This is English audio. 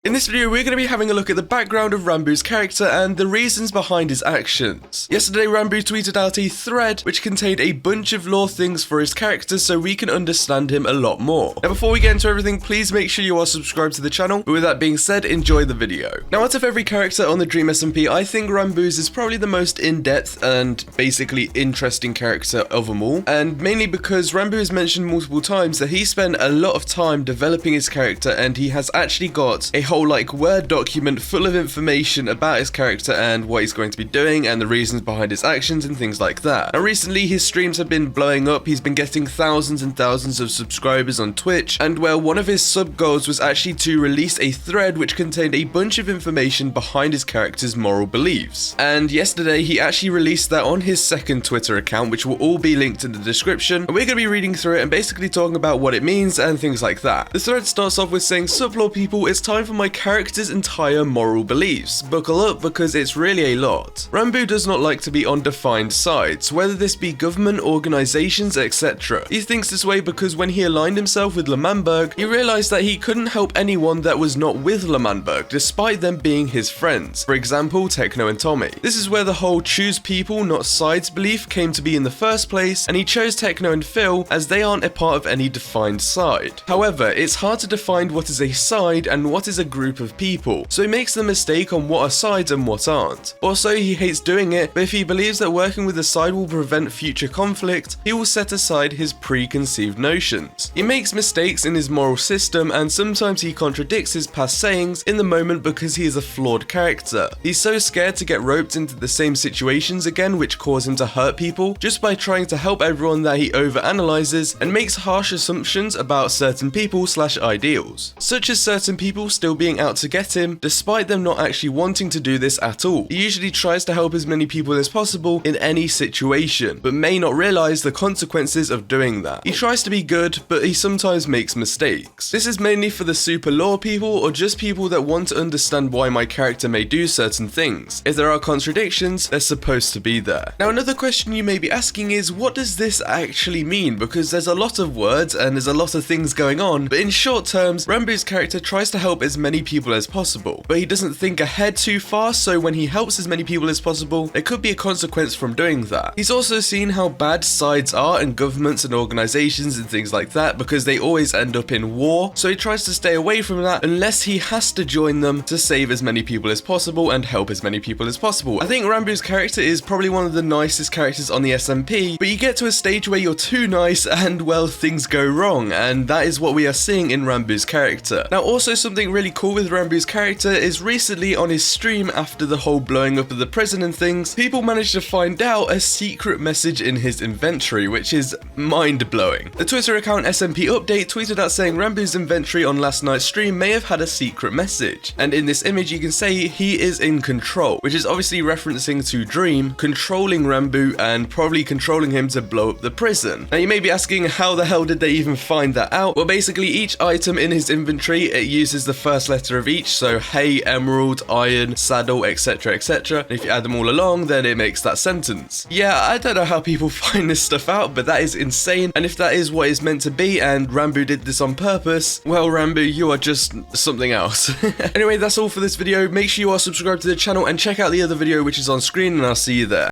In this video, we're going to be having a look at the background of Ranboo's character and the reasons behind his actions. Yesterday, Ranboo tweeted out a thread which contained a bunch of lore things for his character so we can understand him a lot more. Now, before we get into everything, please make sure you are subscribed to the channel, but with that being said, enjoy the video. Now, out of every character on the Dream SMP, I think Ranboo's is probably the most in-depth and basically interesting character of them all, and mainly because Ranboo has mentioned multiple times that he spent a lot of time developing his character and he has actually got a whole Word document full of information about his character and what he's going to be doing and the reasons behind his actions and things like that. Now recently his streams have been blowing up, he's been getting thousands and thousands of subscribers on Twitch, and well, one of his sub goals was actually to release a thread which contained a bunch of information behind his character's moral beliefs. And yesterday he actually released that on his second Twitter account, which will all be linked in the description, and we're going to be reading through it and basically talking about what it means and things like that. The thread starts off with saying, "Sup lore people, it's time for my character's entire moral beliefs. Buckle up because it's really a lot. Ranboo does not like to be on defined sides, whether this be government, organizations, etc. He thinks this way because when he aligned himself with L'Manberg, he realized that he couldn't help anyone that was not with L'Manberg, despite them being his friends. For example, Techno and Tommy. This is where the whole choose people, not sides belief came to be in the first place, and he chose Techno and Phil as they aren't a part of any defined side. However, it's hard to define what is a side and what is a group of people, so he makes the mistake on what are sides and what aren't. Also, he hates doing it, but if he believes that working with a side will prevent future conflict, he will set aside his preconceived notions. He makes mistakes in his moral system, and sometimes he contradicts his past sayings in the moment because he is a flawed character. He's so scared to get roped into the same situations again, which cause him to hurt people just by trying to help everyone, that he overanalyzes and makes harsh assumptions about certain people / ideals, such as certain people still being out to get him despite them not actually wanting to do this at all. He usually tries to help as many people as possible in any situation, but may not realize the consequences of doing that. He tries to be good, but he sometimes makes mistakes. This is mainly for the super lore people or just people that want to understand why my character may do certain things. If there are contradictions, they're supposed to be there." Now, another question you may be asking is, what does this actually mean? Because there's a lot of words and there's a lot of things going on, but in short terms, Ranboo's character tries to help as many people as possible, but he doesn't think ahead too far, so when he helps as many people as possible, there could be a consequence from doing that. He's also seen how bad sides are and governments and organizations and things like that because they always end up in war, so he tries to stay away from that unless he has to join them to save as many people as possible and help as many people as possible. I think Ranboo's character is probably one of the nicest characters on the SMP, but you get to a stage where you're too nice and well, things go wrong, and that is what we are seeing in Ranboo's character. Now, also something really cool with Ranboo's character is recently on his stream, after the whole blowing up of the prison and things, people managed to find out a secret message in his inventory, which is mind-blowing. The Twitter account SMP Update tweeted out saying Ranboo's inventory on last night's stream may have had a secret message, and in this image you can say he is in control, which is obviously referencing to Dream controlling Ranboo and probably controlling him to blow up the prison. Now you may be asking, how the hell did they even find that out? Well, basically each item in his inventory, it uses the first letter of each, so hay, emerald, iron, saddle, etc, etc. If you add them all along, then it makes that sentence. Yeah, I don't know how people find this stuff out, but that is insane, and if that is what it's meant to be and Ranboo did this on purpose, well Ranboo, you are just something else. Anyway, that's all for this video. Make sure you are subscribed to the channel and check out the other video which is on screen, and I'll see you there.